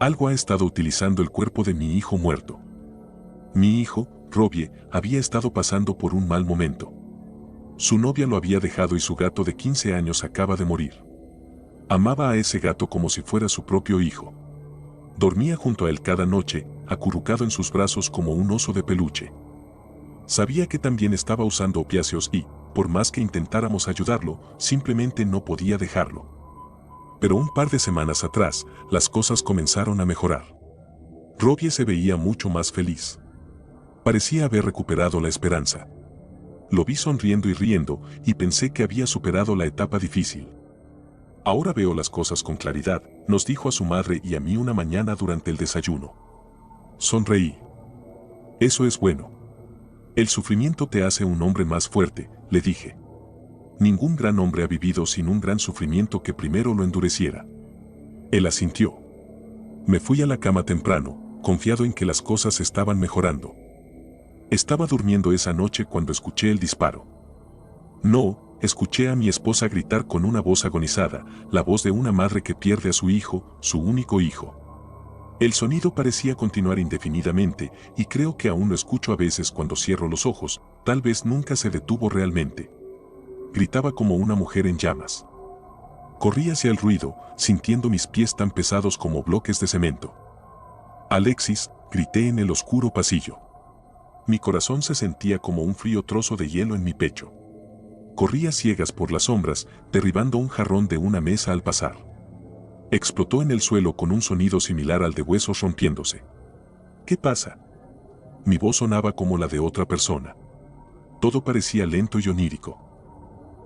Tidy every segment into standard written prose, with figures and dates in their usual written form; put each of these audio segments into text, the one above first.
Algo ha estado utilizando el cuerpo de mi hijo muerto. Mi hijo, Robbie, había estado pasando por un mal momento. Su novia lo había dejado y su gato de 15 años acaba de morir. Amaba a ese gato como si fuera su propio hijo. Dormía junto a él cada noche, acurrucado en sus brazos como un oso de peluche. Sabía que también estaba usando opiáceos y, por más que intentáramos ayudarlo, simplemente no podía dejarlo. Pero un par de semanas atrás, las cosas comenzaron a mejorar. Robbie se veía mucho más feliz. Parecía haber recuperado la esperanza. Lo vi sonriendo y riendo, y pensé que había superado la etapa difícil. Ahora veo las cosas con claridad, nos dijo a su madre y a mí una mañana durante el desayuno. Sonreí. Eso es bueno. El sufrimiento te hace un hombre más fuerte, le dije. Ningún gran hombre ha vivido sin un gran sufrimiento que primero lo endureciera. Él asintió. Me fui a la cama temprano, confiado en que las cosas estaban mejorando. Estaba durmiendo esa noche cuando escuché el disparo. No, escuché a mi esposa gritar con una voz agonizada, la voz de una madre que pierde a su hijo, su único hijo. El sonido parecía continuar indefinidamente, y creo que aún lo escucho a veces cuando cierro los ojos, tal vez nunca se detuvo realmente. Gritaba como una mujer en llamas. Corrí hacia el ruido, sintiendo mis pies tan pesados como bloques de cemento. Alexis, grité en el oscuro pasillo. Mi corazón se sentía como un frío trozo de hielo en mi pecho. Corrí a ciegas por las sombras, derribando un jarrón de una mesa al pasar. Explotó en el suelo con un sonido similar al de huesos rompiéndose. ¿Qué pasa? Mi voz sonaba como la de otra persona. Todo parecía lento y onírico.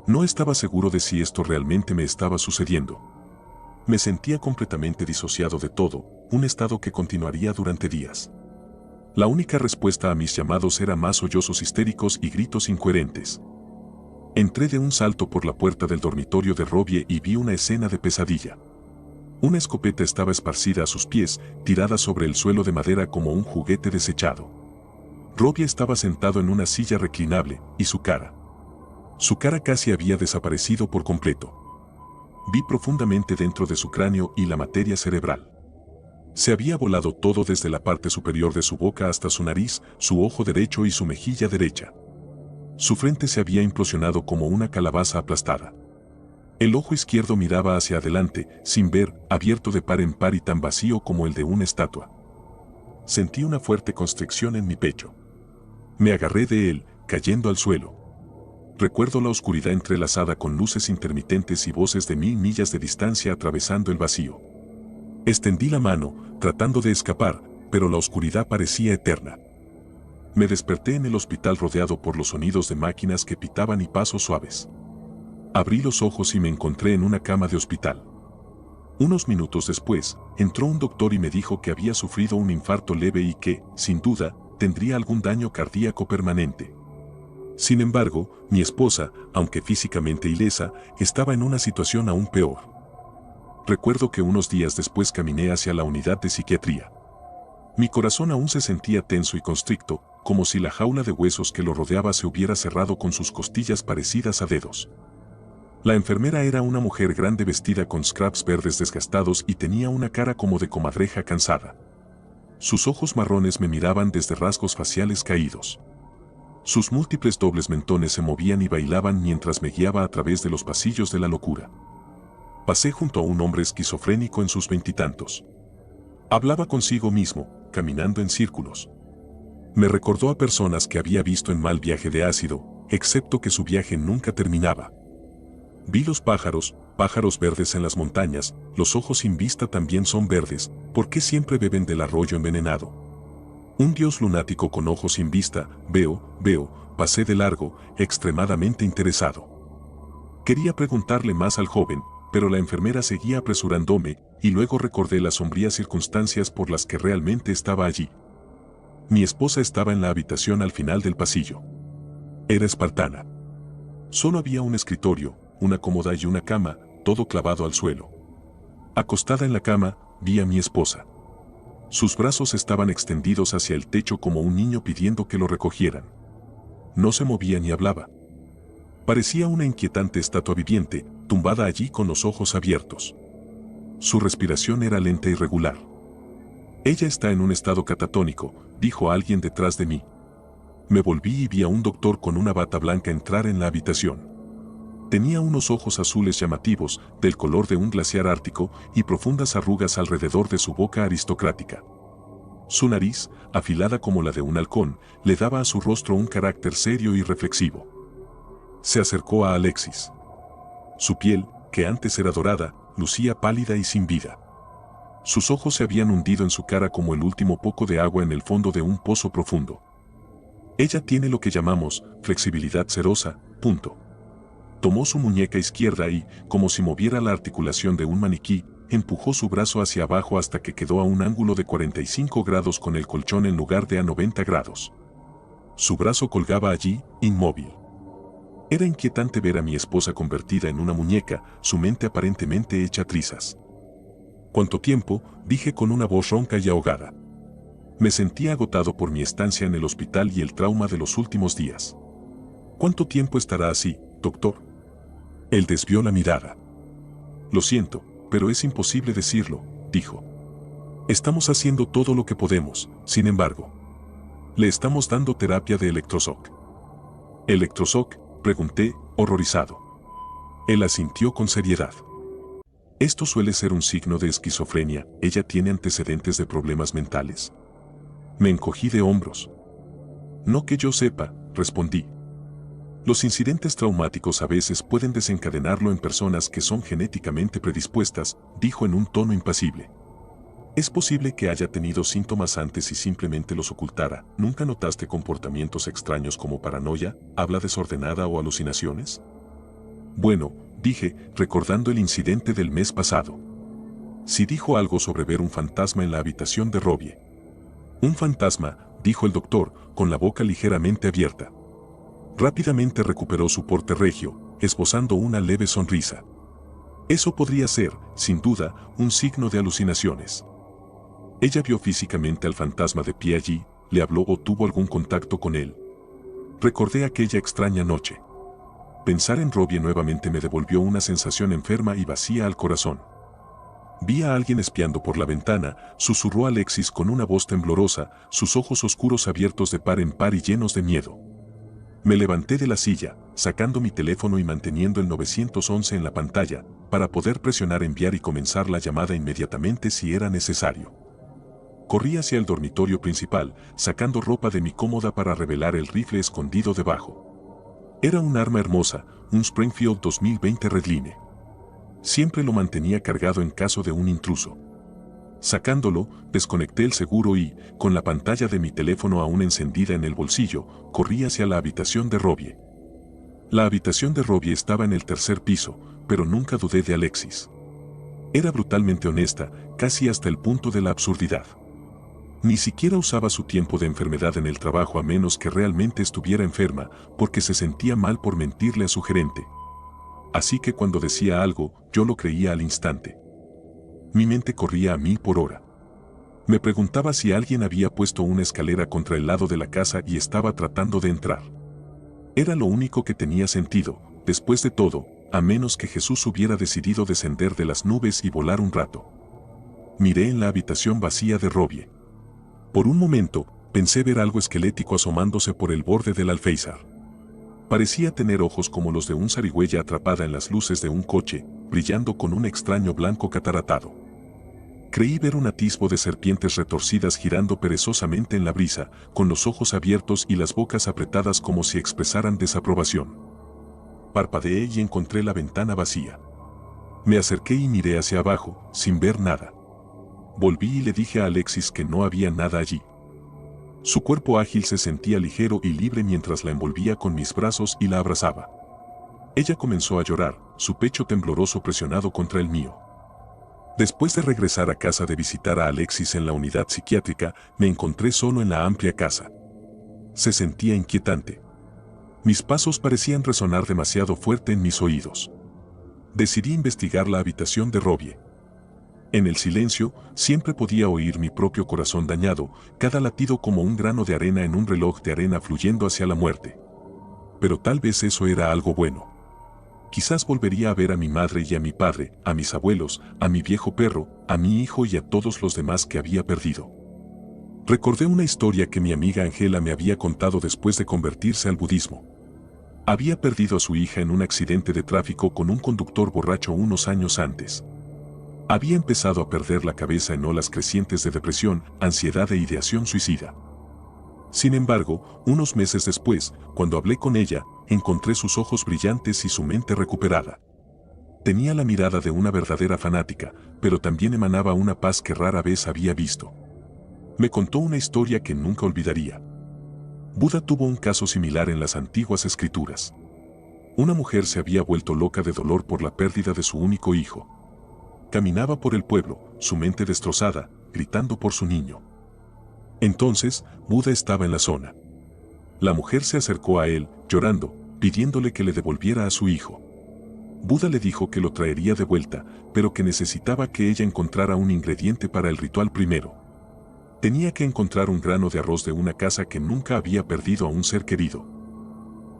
No estaba seguro de si esto realmente me estaba sucediendo. Me sentía completamente disociado de todo, un estado que continuaría durante días. La única respuesta a mis llamados era más sollozos histéricos y gritos incoherentes. Entré de un salto por la puerta del dormitorio de Robbie y vi una escena de pesadilla. Una escopeta estaba esparcida a sus pies, tirada sobre el suelo de madera como un juguete desechado. Robbie estaba sentado en una silla reclinable, y su cara casi había desaparecido por completo. Vi profundamente dentro de su cráneo y la materia cerebral. Se había volado todo desde la parte superior de su boca hasta su nariz, su ojo derecho y su mejilla derecha. Su frente se había implosionado como una calabaza aplastada. El ojo izquierdo miraba hacia adelante, sin ver, abierto de par en par y tan vacío como el de una estatua. Sentí una fuerte constricción en mi pecho. Me agarré de él, cayendo al suelo. Recuerdo la oscuridad entrelazada con luces intermitentes y voces de 1000 millas de distancia atravesando el vacío. Extendí la mano, tratando de escapar, pero la oscuridad parecía eterna. Me desperté en el hospital rodeado por los sonidos de máquinas que pitaban y pasos suaves. Abrí los ojos y me encontré en una cama de hospital. Unos minutos después, entró un doctor y me dijo que había sufrido un infarto leve y que, sin duda, tendría algún daño cardíaco permanente. Sin embargo, mi esposa, aunque físicamente ilesa, estaba en una situación aún peor. Recuerdo que unos días después caminé hacia la unidad de psiquiatría. Mi corazón aún se sentía tenso y constricto, como si la jaula de huesos que lo rodeaba se hubiera cerrado con sus costillas parecidas a dedos. La enfermera era una mujer grande vestida con scraps verdes desgastados y tenía una cara como de comadreja cansada. Sus ojos marrones me miraban desde rasgos faciales caídos. Sus múltiples dobles mentones se movían y bailaban mientras me guiaba a través de los pasillos de la locura. Pasé junto a un hombre esquizofrénico en sus veintitantos. Hablaba consigo mismo, caminando en círculos. Me recordó a personas que había visto en Mal viaje de ácido, excepto que su viaje nunca terminaba. Vi los pájaros verdes en las montañas, los ojos sin vista también son verdes, ¿por qué siempre beben del arroyo envenenado? Un dios lunático con ojos sin vista, veo, pasé de largo, extremadamente interesado. Quería preguntarle más al joven, pero la enfermera seguía apresurándome, y luego recordé las sombrías circunstancias por las que realmente estaba allí. Mi esposa estaba en la habitación al final del pasillo. Era espartana. Solo había un escritorio, una cómoda y una cama, todo clavado al suelo. Acostada en la cama, vi a mi esposa. Sus brazos estaban extendidos hacia el techo como un niño pidiendo que lo recogieran. No se movía ni hablaba. Parecía una inquietante estatua viviente, tumbada allí con los ojos abiertos. Su respiración era lenta y regular. Ella está en un estado catatónico, dijo alguien detrás de mí. Me volví y vi a un doctor con una bata blanca entrar en la habitación. Tenía unos ojos azules llamativos, del color de un glaciar ártico, y profundas arrugas alrededor de su boca aristocrática. Su nariz, afilada como la de un halcón, le daba a su rostro un carácter serio y reflexivo. Se acercó a Alexis. Su piel, que antes era dorada, lucía pálida y sin vida. Sus ojos se habían hundido en su cara como el último poco de agua en el fondo de un pozo profundo. Ella tiene lo que llamamos flexibilidad serosa, punto. Tomó su muñeca izquierda y, como si moviera la articulación de un maniquí, empujó su brazo hacia abajo hasta que quedó a un ángulo de 45 grados con el colchón en lugar de a 90 grados. Su brazo colgaba allí, inmóvil. Era inquietante ver a mi esposa convertida en una muñeca, su mente aparentemente hecha trizas. ¿Cuánto tiempo?, dije con una voz ronca y ahogada. Me sentía agotado por mi estancia en el hospital y el trauma de los últimos días. ¿Cuánto tiempo estará así, doctor? Él desvió la mirada. Lo siento, pero es imposible decirlo, dijo. Estamos haciendo todo lo que podemos, sin embargo. Le estamos dando terapia de electroshock. ¿Electroshock?, pregunté, horrorizado. Él asintió con seriedad. Esto suele ser un signo de esquizofrenia. ¿Ella tiene antecedentes de problemas mentales? Me encogí de hombros. No que yo sepa, respondí. Los incidentes traumáticos a veces pueden desencadenarlo en personas que son genéticamente predispuestas, dijo en un tono impasible. Es posible que haya tenido síntomas antes y simplemente los ocultara. ¿Nunca notaste comportamientos extraños como paranoia, habla desordenada o alucinaciones? Bueno, dije, recordando el incidente del mes pasado. Sí, dijo algo sobre ver un fantasma en la habitación de Robbie. Un fantasma, dijo el doctor, con la boca ligeramente abierta. Rápidamente recuperó su porte regio, esbozando una leve sonrisa. Eso podría ser, sin duda, un signo de alucinaciones. Ella vio físicamente al fantasma de pie allí, le habló o tuvo algún contacto con él. Recordé aquella extraña noche. Pensar en Robbie nuevamente me devolvió una sensación enferma y vacía al corazón. Vi a alguien espiando por la ventana, susurró Alexis con una voz temblorosa, sus ojos oscuros abiertos de par en par y llenos de miedo. Me levanté de la silla, sacando mi teléfono y manteniendo el 911 en la pantalla, para poder presionar enviar y comenzar la llamada inmediatamente si era necesario. Corrí hacia el dormitorio principal, sacando ropa de mi cómoda para revelar el rifle escondido debajo. Era un arma hermosa, un Springfield 2020 Redline. Siempre lo mantenía cargado en caso de un intruso. Sacándolo, desconecté el seguro y, con la pantalla de mi teléfono aún encendida en el bolsillo, corrí hacia la habitación de Robbie. La habitación de Robbie estaba en el tercer piso, pero nunca dudé de Alexis. Era brutalmente honesta, casi hasta el punto de la absurdidad. Ni siquiera usaba su tiempo de enfermedad en el trabajo a menos que realmente estuviera enferma, porque se sentía mal por mentirle a su gerente. Así que cuando decía algo, yo lo creía al instante. Mi mente corría a 1000 por hora. Me preguntaba si alguien había puesto una escalera contra el lado de la casa y estaba tratando de entrar. Era lo único que tenía sentido, después de todo, a menos que Jesús hubiera decidido descender de las nubes y volar un rato. Miré en la habitación vacía de Robbie. Por un momento, pensé ver algo esquelético asomándose por el borde del alféizar. Parecía tener ojos como los de un zarigüeya atrapada en las luces de un coche, brillando con un extraño blanco cataratado. Creí ver un atisbo de serpientes retorcidas girando perezosamente en la brisa, con los ojos abiertos y las bocas apretadas como si expresaran desaprobación. Parpadeé y encontré la ventana vacía. Me acerqué y miré hacia abajo, sin ver nada. Volví y le dije a Alexis que no había nada allí. Su cuerpo ágil se sentía ligero y libre mientras la envolvía con mis brazos y la abrazaba. Ella comenzó a llorar, su pecho tembloroso presionado contra el mío. Después de regresar a casa de visitar a Alexis en la unidad psiquiátrica, me encontré solo en la amplia casa. Se sentía inquietante. Mis pasos parecían resonar demasiado fuerte en mis oídos. Decidí investigar la habitación de Robbie. En el silencio, siempre podía oír mi propio corazón dañado, cada latido como un grano de arena en un reloj de arena fluyendo hacia la muerte. Pero tal vez eso era algo bueno. Quizás volvería a ver a mi madre y a mi padre, a mis abuelos, a mi viejo perro, a mi hijo y a todos los demás que había perdido. Recordé una historia que mi amiga Angela me había contado después de convertirse al budismo. Había perdido a su hija en un accidente de tráfico con un conductor borracho unos años antes. Había empezado a perder la cabeza en olas crecientes de depresión, ansiedad e ideación suicida. Sin embargo, unos meses después, cuando hablé con ella, encontré sus ojos brillantes y su mente recuperada. Tenía la mirada de una verdadera fanática, pero también emanaba una paz que rara vez había visto. Me contó una historia que nunca olvidaría. Buda tuvo un caso similar en las antiguas escrituras. Una mujer se había vuelto loca de dolor por la pérdida de su único hijo. Caminaba por el pueblo, su mente destrozada, gritando por su niño. Entonces, Buda estaba en la zona. La mujer se acercó a él, llorando, pidiéndole que le devolviera a su hijo. Buda le dijo que lo traería de vuelta, pero que necesitaba que ella encontrara un ingrediente para el ritual primero. Tenía que encontrar un grano de arroz de una casa que nunca había perdido a un ser querido.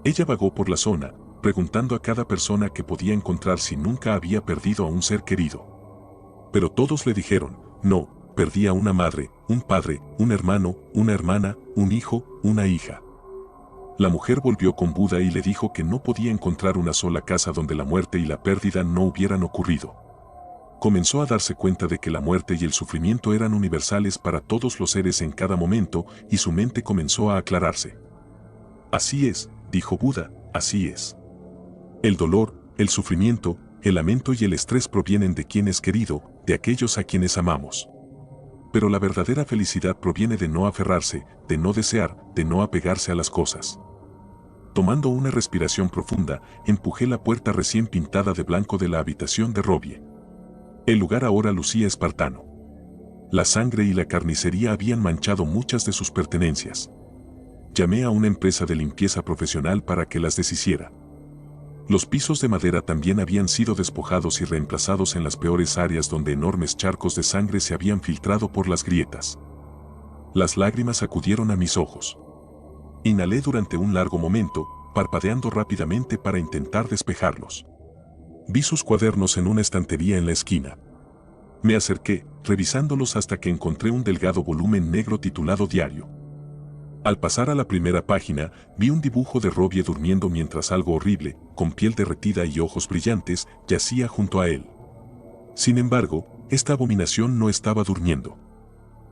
Ella vagó por la zona, preguntando a cada persona que podía encontrar si nunca había perdido a un ser querido. Pero todos le dijeron, no. Perdí a una madre, un padre, un hermano, una hermana, un hijo, una hija. La mujer volvió con Buda y le dijo que no podía encontrar una sola casa donde la muerte y la pérdida no hubieran ocurrido. Comenzó a darse cuenta de que la muerte y el sufrimiento eran universales para todos los seres en cada momento, y su mente comenzó a aclararse. Así es, dijo Buda, así es. El dolor, el sufrimiento, el lamento y el estrés provienen de quien es querido, de aquellos a quienes amamos. Pero la verdadera felicidad proviene de no aferrarse, de no desear, de no apegarse a las cosas. Tomando una respiración profunda, empujé la puerta recién pintada de blanco de la habitación de Robbie. El lugar ahora lucía espartano. La sangre y la carnicería habían manchado muchas de sus pertenencias. Llamé a una empresa de limpieza profesional para que las deshiciera. Los pisos de madera también habían sido despojados y reemplazados en las peores áreas donde enormes charcos de sangre se habían filtrado por las grietas. Las lágrimas acudieron a mis ojos. Inhalé durante un largo momento, parpadeando rápidamente para intentar despejarlos. Vi sus cuadernos en una estantería en la esquina. Me acerqué, revisándolos hasta que encontré un delgado volumen negro titulado Diario. Al pasar a la primera página, vi un dibujo de Robbie durmiendo mientras algo horrible, con piel derretida y ojos brillantes, yacía junto a él. Sin embargo, esta abominación no estaba durmiendo.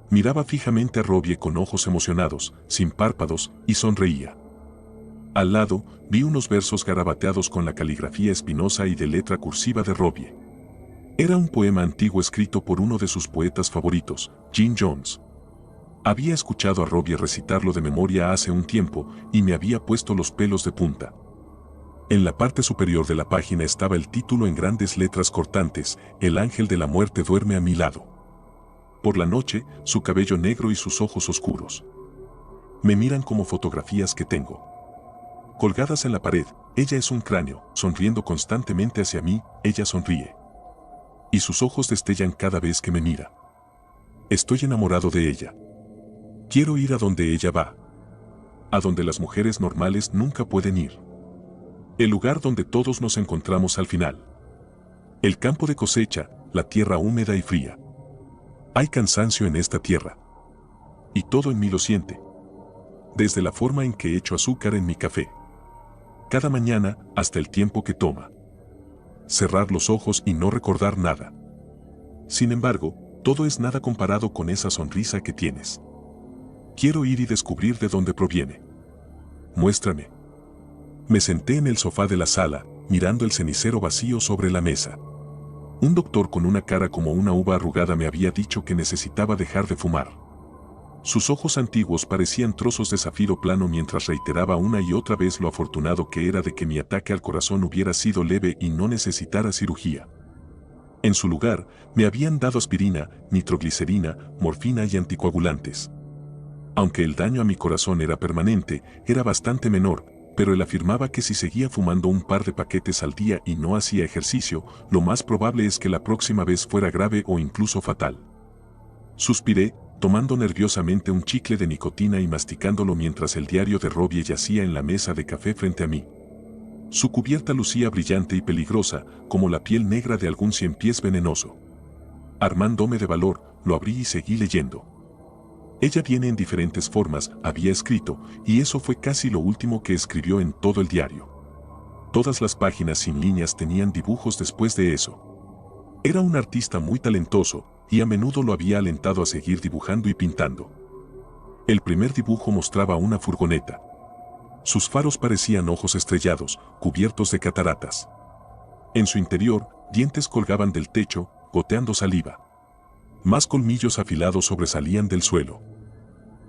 Miraba fijamente a Robbie con ojos emocionados, sin párpados, y sonreía. Al lado, vi unos versos garabateados con la caligrafía espinosa y de letra cursiva de Robbie. Era un poema antiguo escrito por uno de sus poetas favoritos, Jim Jones. Había escuchado a Robbie recitarlo de memoria hace un tiempo y me había puesto los pelos de punta. En la parte superior de la página estaba el título en grandes letras cortantes: El ángel de la muerte duerme a mi lado. Por la noche, su cabello negro y sus ojos oscuros me miran como fotografías que tengo. Colgadas en la pared, ella es un cráneo, sonriendo constantemente hacia mí, ella sonríe. Y sus ojos destellan cada vez que me mira. Estoy enamorado de ella. Quiero ir a donde ella va. A donde las mujeres normales nunca pueden ir. El lugar donde todos nos encontramos al final. El campo de cosecha, la tierra húmeda y fría. Hay cansancio en esta tierra. Y todo en mí lo siente. Desde la forma en que echo azúcar en mi café. Cada mañana, hasta el tiempo que toma. Cerrar los ojos y no recordar nada. Sin embargo, todo es nada comparado con esa sonrisa que tienes. Quiero ir y descubrir de dónde proviene. Muéstrame. Me senté en el sofá de la sala, mirando el cenicero vacío sobre la mesa. Un doctor con una cara como una uva arrugada me había dicho que necesitaba dejar de fumar. Sus ojos antiguos parecían trozos de zafiro plano mientras reiteraba una y otra vez lo afortunado que era de que mi ataque al corazón hubiera sido leve y no necesitara cirugía. En su lugar, me habían dado aspirina, nitroglicerina, morfina y anticoagulantes. Aunque el daño a mi corazón era permanente, era bastante menor, pero él afirmaba que si seguía fumando un par de paquetes al día y no hacía ejercicio, lo más probable es que la próxima vez fuera grave o incluso fatal. Suspiré, tomando nerviosamente un chicle de nicotina y masticándolo mientras el diario de Robbie yacía en la mesa de café frente a mí. Su cubierta lucía brillante y peligrosa, como la piel negra de algún ciempiés venenoso. Armándome de valor, lo abrí y seguí leyendo. Ella viene en diferentes formas, había escrito, y eso fue casi lo último que escribió en todo el diario. Todas las páginas sin líneas tenían dibujos después de eso. Era un artista muy talentoso, y a menudo lo había alentado a seguir dibujando y pintando. El primer dibujo mostraba una furgoneta. Sus faros parecían ojos estrellados, cubiertos de cataratas. En su interior, dientes colgaban del techo, goteando saliva. Más colmillos afilados sobresalían del suelo.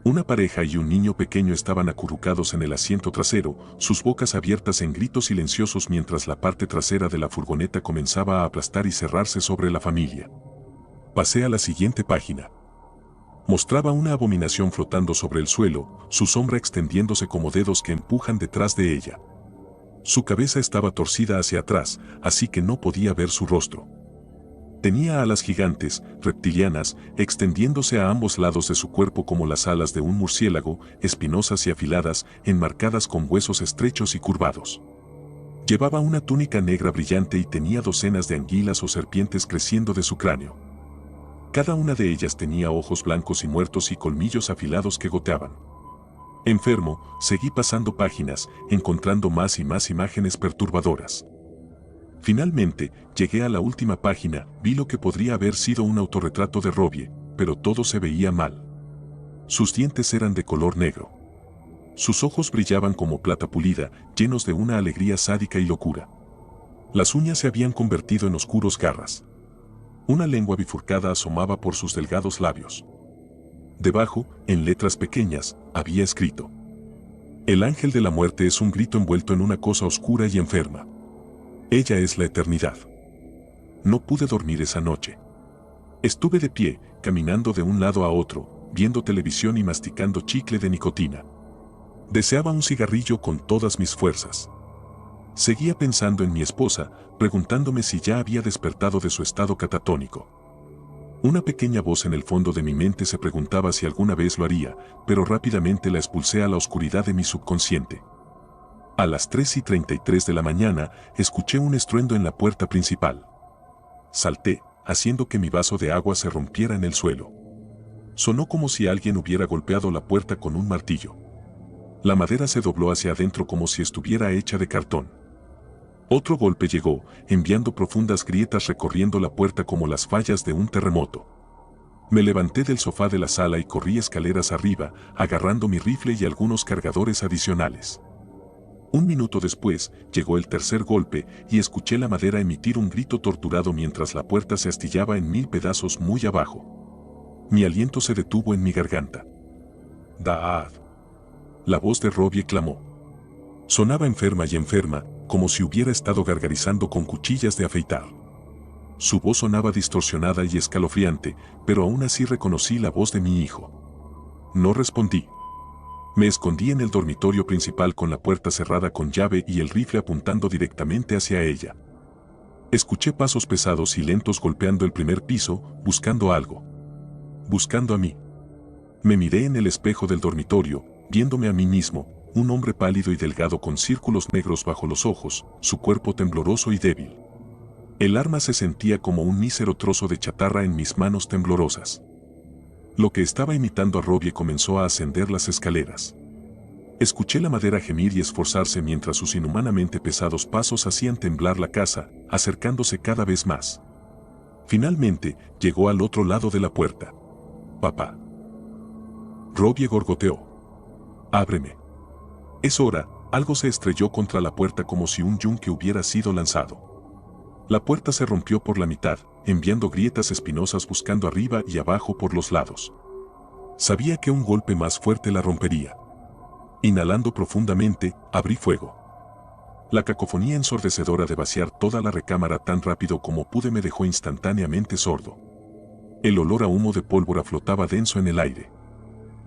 Una pareja y un niño pequeño estaban acurrucados en el asiento trasero, sus bocas abiertas en gritos silenciosos mientras la parte trasera de la furgoneta comenzaba a aplastar y cerrarse sobre la familia. Pasé a la siguiente página. Mostraba una abominación flotando sobre el suelo, su sombra extendiéndose como dedos que empujan detrás de ella. Su cabeza estaba torcida hacia atrás, así que no podía ver su rostro. Tenía alas gigantes, reptilianas, extendiéndose a ambos lados de su cuerpo como las alas de un murciélago, espinosas y afiladas, enmarcadas con huesos estrechos y curvados. Llevaba una túnica negra brillante y tenía docenas de anguilas o serpientes creciendo de su cráneo. Cada una de ellas tenía ojos blancos y muertos y colmillos afilados que goteaban. Enfermo, seguí pasando páginas, encontrando más y más imágenes perturbadoras. Finalmente, llegué a la última página, vi lo que podría haber sido un autorretrato de Robbie, pero todo se veía mal. Sus dientes eran de color negro. Sus ojos brillaban como plata pulida, llenos de una alegría sádica y locura. Las uñas se habían convertido en oscuros garras. Una lengua bifurcada asomaba por sus delgados labios. Debajo, en letras pequeñas, había escrito: "El ángel de la muerte es un grito envuelto en una cosa oscura y enferma. Ella es la eternidad". No pude dormir esa noche. Estuve de pie, caminando de un lado a otro, viendo televisión y masticando chicle de nicotina. Deseaba un cigarrillo con todas mis fuerzas. Seguía pensando en mi esposa, preguntándome si ya había despertado de su estado catatónico. Una pequeña voz en el fondo de mi mente se preguntaba si alguna vez lo haría, pero rápidamente la expulsé a la oscuridad de mi subconsciente. A las 3:33 de la mañana, escuché un estruendo en la puerta principal. Salté, haciendo que mi vaso de agua se rompiera en el suelo. Sonó como si alguien hubiera golpeado la puerta con un martillo. La madera se dobló hacia adentro como si estuviera hecha de cartón. Otro golpe llegó, enviando profundas grietas recorriendo la puerta como las fallas de un terremoto. Me levanté del sofá de la sala y corrí escaleras arriba, agarrando mi rifle y algunos cargadores adicionales. Un minuto después, llegó el tercer golpe y escuché la madera emitir un grito torturado mientras la puerta se astillaba en 1000 pedazos muy abajo. Mi aliento se detuvo en mi garganta. "Dad". La voz de Robbie clamó. Sonaba enferma y enferma, como si hubiera estado gargarizando con cuchillas de afeitar. Su voz sonaba distorsionada y escalofriante, pero aún así reconocí la voz de mi hijo. No respondí. Me escondí en el dormitorio principal con la puerta cerrada con llave y el rifle apuntando directamente hacia ella. Escuché pasos pesados y lentos golpeando el primer piso, buscando algo. Buscando a mí. Me miré en el espejo del dormitorio, viéndome a mí mismo, un hombre pálido y delgado con círculos negros bajo los ojos, su cuerpo tembloroso y débil. El arma se sentía como un mísero trozo de chatarra en mis manos temblorosas. Lo que estaba imitando a Robbie comenzó a ascender las escaleras. Escuché la madera gemir y esforzarse mientras sus inhumanamente pesados pasos hacían temblar la casa, acercándose cada vez más. Finalmente, llegó al otro lado de la puerta. "Papá". Robbie gorgoteó. "Ábreme". Es hora, algo se estrelló contra la puerta como si un yunque hubiera sido lanzado. La puerta se rompió por la mitad, enviando grietas espinosas buscando arriba y abajo por los lados. Sabía que un golpe más fuerte la rompería. Inhalando profundamente, abrí fuego. La cacofonía ensordecedora de vaciar toda la recámara tan rápido como pude me dejó instantáneamente sordo. El olor a humo de pólvora flotaba denso en el aire.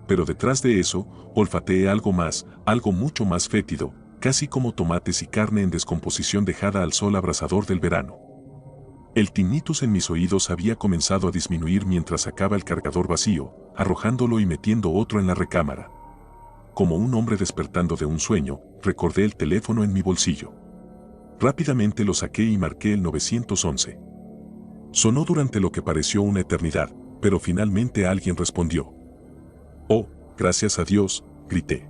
Pero detrás de eso, olfateé algo más, algo mucho más fétido, casi como tomates y carne en descomposición dejada al sol abrasador del verano. El tinnitus en mis oídos había comenzado a disminuir mientras sacaba el cargador vacío, arrojándolo y metiendo otro en la recámara. Como un hombre despertando de un sueño, recordé el teléfono en mi bolsillo. Rápidamente lo saqué y marqué el 911. Sonó durante lo que pareció una eternidad, pero finalmente alguien respondió. «Oh, gracias a Dios», grité.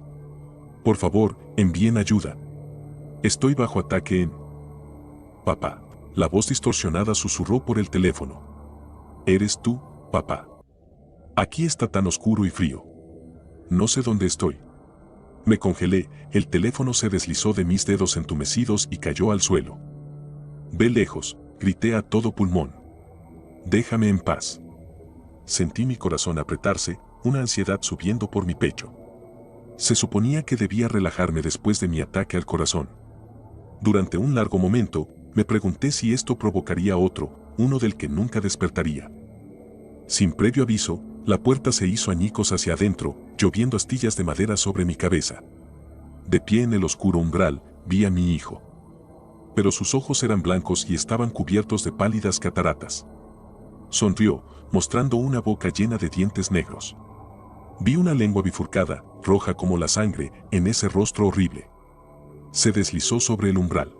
«Por favor, envíen ayuda. Estoy bajo ataque en...» «Papá». La voz distorsionada susurró por el teléfono. «¿Eres tú, papá? Aquí está tan oscuro y frío. No sé dónde estoy». Me congelé, el teléfono se deslizó de mis dedos entumecidos y cayó al suelo. «Ve lejos», grité a todo pulmón. «Déjame en paz». Sentí mi corazón apretarse, una ansiedad subiendo por mi pecho. Se suponía que debía relajarme después de mi ataque al corazón. Durante un largo momento, me pregunté si esto provocaría otro, uno del que nunca despertaría. Sin previo aviso, la puerta se hizo añicos hacia adentro, lloviendo astillas de madera sobre mi cabeza. De pie en el oscuro umbral, vi a mi hijo. Pero sus ojos eran blancos y estaban cubiertos de pálidas cataratas. Sonrió, mostrando una boca llena de dientes negros. Vi una lengua bifurcada, roja como la sangre, en ese rostro horrible. Se deslizó sobre el umbral.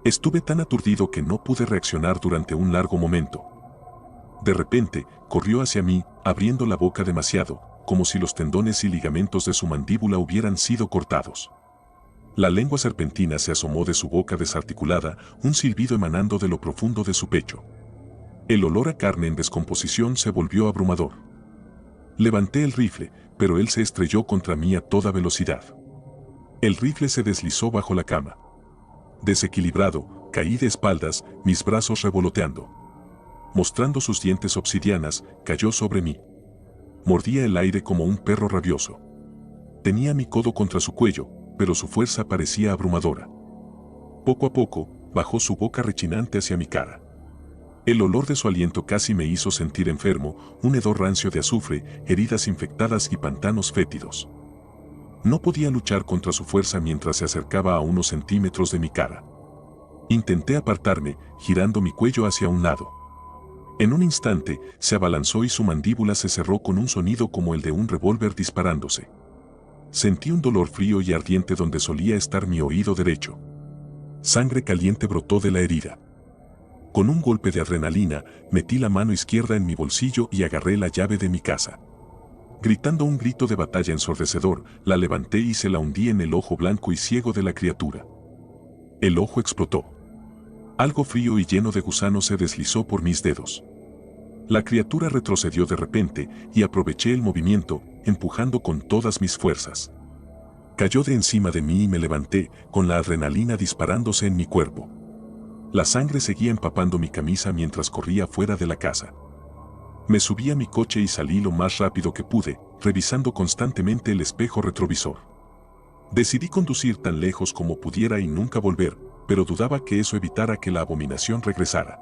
Estuve tan aturdido que no pude reaccionar durante un largo momento. De repente, corrió hacia mí, abriendo la boca demasiado, como si los tendones y ligamentos de su mandíbula hubieran sido cortados. La lengua serpentina se asomó de su boca desarticulada, un silbido emanando de lo profundo de su pecho. El olor a carne en descomposición se volvió abrumador. Levanté el rifle, pero él se estrelló contra mí a toda velocidad. El rifle se deslizó bajo la cama. Desequilibrado, caí de espaldas, mis brazos revoloteando. Mostrando sus dientes obsidianas, cayó sobre mí. Mordía el aire como un perro rabioso. Tenía mi codo contra su cuello, pero su fuerza parecía abrumadora. Poco a poco, bajó su boca rechinante hacia mi cara. El olor de su aliento casi me hizo sentir enfermo, un hedor rancio de azufre, heridas infectadas y pantanos fétidos. No podía luchar contra su fuerza mientras se acercaba a unos centímetros de mi cara. Intenté apartarme, girando mi cuello hacia un lado. En un instante, se abalanzó y su mandíbula se cerró con un sonido como el de un revólver disparándose. Sentí un dolor frío y ardiente donde solía estar mi oído derecho. Sangre caliente brotó de la herida. Con un golpe de adrenalina, metí la mano izquierda en mi bolsillo y agarré la llave de mi casa. Gritando un grito de batalla ensordecedor, la levanté y se la hundí en el ojo blanco y ciego de la criatura. El ojo explotó. Algo frío y lleno de gusanos se deslizó por mis dedos. La criatura retrocedió de repente y aproveché el movimiento, empujando con todas mis fuerzas. Cayó de encima de mí y me levanté, con la adrenalina disparándose en mi cuerpo. La sangre seguía empapando mi camisa mientras corría fuera de la casa. Me subí a mi coche y salí lo más rápido que pude, revisando constantemente el espejo retrovisor. Decidí conducir tan lejos como pudiera y nunca volver, pero dudaba que eso evitara que la abominación regresara.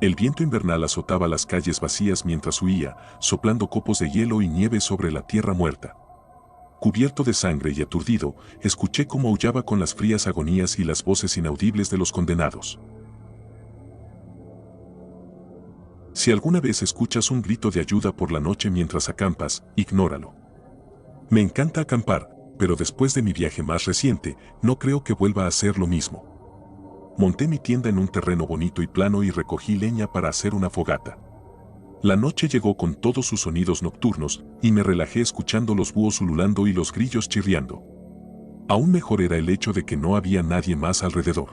El viento invernal azotaba las calles vacías mientras huía, soplando copos de hielo y nieve sobre la tierra muerta. Cubierto de sangre y aturdido, escuché cómo aullaba con las frías agonías y las voces inaudibles de los condenados. Si alguna vez escuchas un grito de ayuda por la noche mientras acampas, ignóralo. Me encanta acampar, pero después de mi viaje más reciente, no creo que vuelva a hacer lo mismo. Monté mi tienda en un terreno bonito y plano y recogí leña para hacer una fogata. La noche llegó con todos sus sonidos nocturnos y me relajé escuchando los búhos ululando y los grillos chirriando. Aún mejor era el hecho de que no había nadie más alrededor.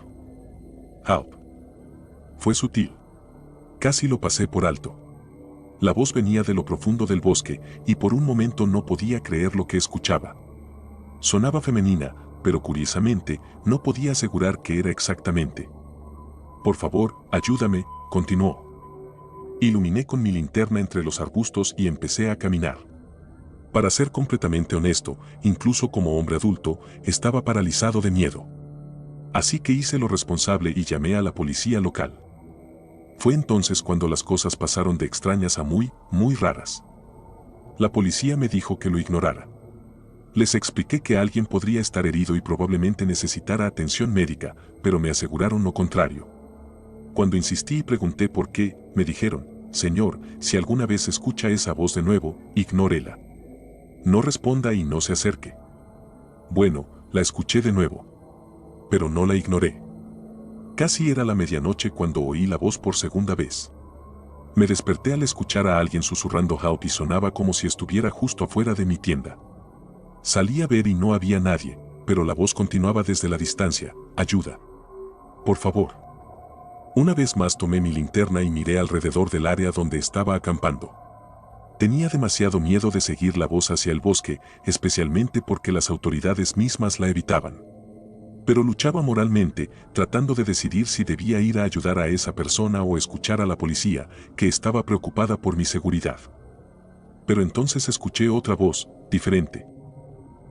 «Help». Fue sutil. Casi lo pasé por alto. La voz venía de lo profundo del bosque y por un momento no podía creer lo que escuchaba. Sonaba femenina, pero curiosamente no podía asegurar qué era exactamente. «Por favor, ayúdame», continuó. Iluminé con mi linterna entre los arbustos y empecé a caminar. Para ser completamente honesto, incluso como hombre adulto, estaba paralizado de miedo. Así que hice lo responsable y llamé a la policía local. Fue entonces cuando las cosas pasaron de extrañas a muy raras. La policía me dijo que lo ignorara. Les expliqué que alguien podría estar herido y probablemente necesitara atención médica, pero me aseguraron lo contrario. Cuando insistí y pregunté por qué, me dijeron: «Señor, si alguna vez escucha esa voz de nuevo, ignórela. No responda y no se acerque». Bueno, la escuché de nuevo. Pero no la ignoré. Casi era la medianoche cuando oí la voz por segunda vez. Me desperté al escuchar a alguien susurrando "Help" y sonaba como si estuviera justo afuera de mi tienda. Salí a ver y no había nadie, pero la voz continuaba desde la distancia: ayuda. Por favor. Una vez más tomé mi linterna y miré alrededor del área donde estaba acampando. Tenía demasiado miedo de seguir la voz hacia el bosque, especialmente porque las autoridades mismas la evitaban. Pero luchaba moralmente, tratando de decidir si debía ir a ayudar a esa persona o escuchar a la policía, que estaba preocupada por mi seguridad. Pero entonces escuché otra voz, diferente.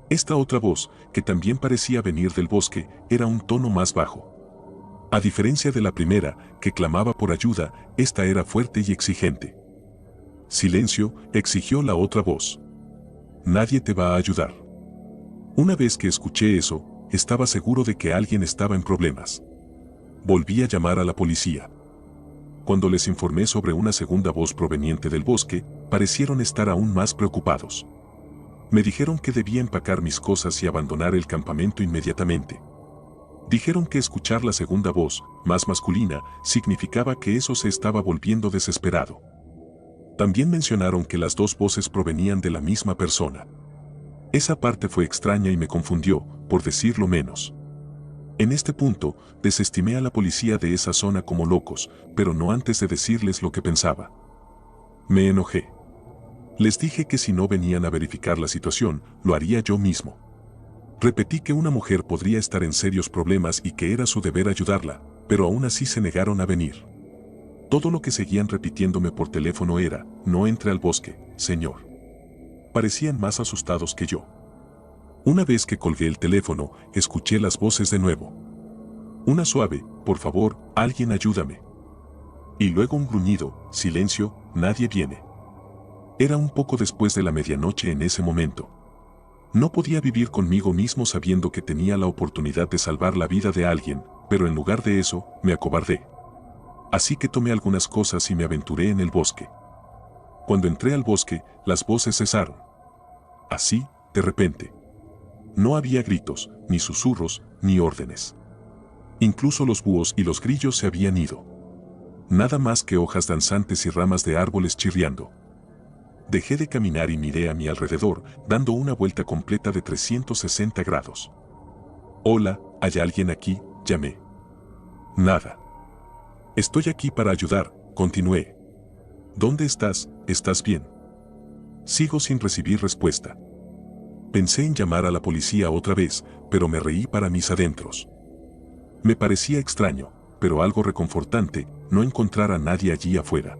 Esta otra voz, que también parecía venir del bosque, era un tono más bajo. A diferencia de la primera, que clamaba por ayuda, esta era fuerte y exigente. Silencio, exigió la otra voz. Nadie te va a ayudar. Una vez que escuché eso, estaba seguro de que alguien estaba en problemas. Volví a llamar a la policía. Cuando les informé sobre una segunda voz proveniente del bosque, parecieron estar aún más preocupados. Me dijeron que debía empacar mis cosas y abandonar el campamento inmediatamente. Dijeron que escuchar la segunda voz, más masculina, significaba que eso se estaba volviendo desesperado. También mencionaron que las dos voces provenían de la misma persona. Esa parte fue extraña y me confundió, por decirlo menos. En este punto, desestimé a la policía de esa zona como locos, pero no antes de decirles lo que pensaba. Me enojé. Les dije que si no venían a verificar la situación, lo haría yo mismo. Repetí que una mujer podría estar en serios problemas y que era su deber ayudarla, pero aún así se negaron a venir. Todo lo que seguían repitiéndome por teléfono era: no entre al bosque, señor. Parecían más asustados que yo. Una vez que colgué el teléfono, escuché las voces de nuevo. Una suave: por favor, alguien ayúdame. Y luego un gruñido: silencio, nadie viene. Era un poco después de la medianoche en ese momento. No podía vivir conmigo mismo sabiendo que tenía la oportunidad de salvar la vida de alguien, pero en lugar de eso, me acobardé. Así que tomé algunas cosas y me aventuré en el bosque. Cuando entré al bosque, las voces cesaron. Así, de repente. No había gritos, ni susurros, ni órdenes. Incluso los búhos y los grillos se habían ido. Nada más que hojas danzantes y ramas de árboles chirriando. Dejé de caminar y miré a mi alrededor, dando una vuelta completa de 360 grados. Hola, ¿hay alguien aquí?, llamé. Nada. Estoy aquí para ayudar, continué. ¿Dónde estás? ¿Estás bien? Sigo sin recibir respuesta. Pensé en llamar a la policía otra vez, pero me reí para mis adentros. Me parecía extraño, pero algo reconfortante, no encontrar a nadie allí afuera.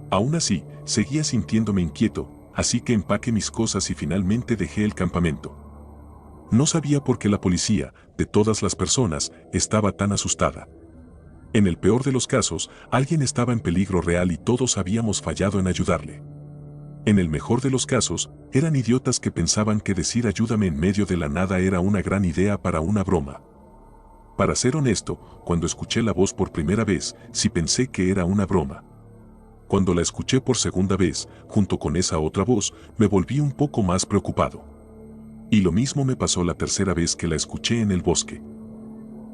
Aún así, seguía sintiéndome inquieto, así que empaqué mis cosas y finalmente dejé el campamento. No sabía por qué la policía, de todas las personas, estaba tan asustada. En el peor de los casos, alguien estaba en peligro real y todos habíamos fallado en ayudarle. En el mejor de los casos, eran idiotas que pensaban que decir ayúdame en medio de la nada era una gran idea para una broma. Para ser honesto, cuando escuché la voz por primera vez, sí pensé que era una broma. Cuando la escuché por segunda vez, junto con esa otra voz, me volví un poco más preocupado. Y lo mismo me pasó la tercera vez que la escuché en el bosque.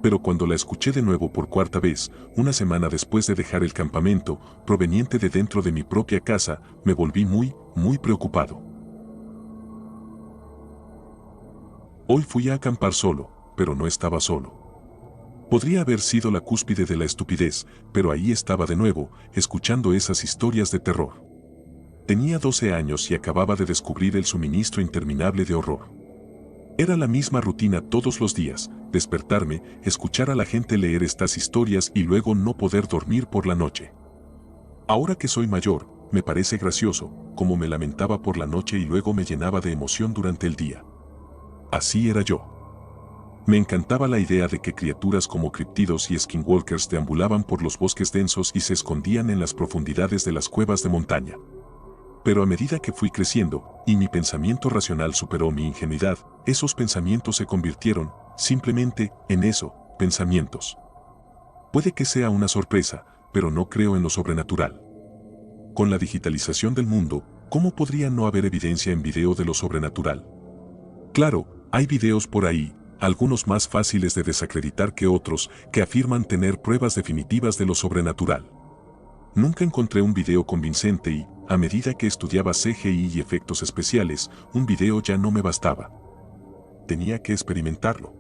Pero cuando la escuché de nuevo por cuarta vez, una semana después de dejar el campamento, proveniente de dentro de mi propia casa, me volví muy preocupado. Hoy fui a acampar solo, pero no estaba solo. Podría haber sido la cúspide de la estupidez, pero ahí estaba de nuevo, escuchando esas historias de terror. Tenía 12 años y acababa de descubrir el suministro interminable de horror. Era la misma rutina todos los días: despertarme, escuchar a la gente leer estas historias y luego no poder dormir por la noche. Ahora que soy mayor, me parece gracioso, como me lamentaba por la noche y luego me llenaba de emoción durante el día. Así era yo. Me encantaba la idea de que criaturas como criptidos y skinwalkers deambulaban por los bosques densos y se escondían en las profundidades de las cuevas de montaña. Pero a medida que fui creciendo, y mi pensamiento racional superó mi ingenuidad, esos pensamientos se convirtieron, simplemente, en eso, pensamientos. Puede que sea una sorpresa, pero no creo en lo sobrenatural. Con la digitalización del mundo, ¿cómo podría no haber evidencia en video de lo sobrenatural? Claro, hay videos por ahí, algunos más fáciles de desacreditar que otros, que afirman tener pruebas definitivas de lo sobrenatural. Nunca encontré un video convincente y, a medida que estudiaba CGI y efectos especiales, un video ya no me bastaba. Tenía que experimentarlo.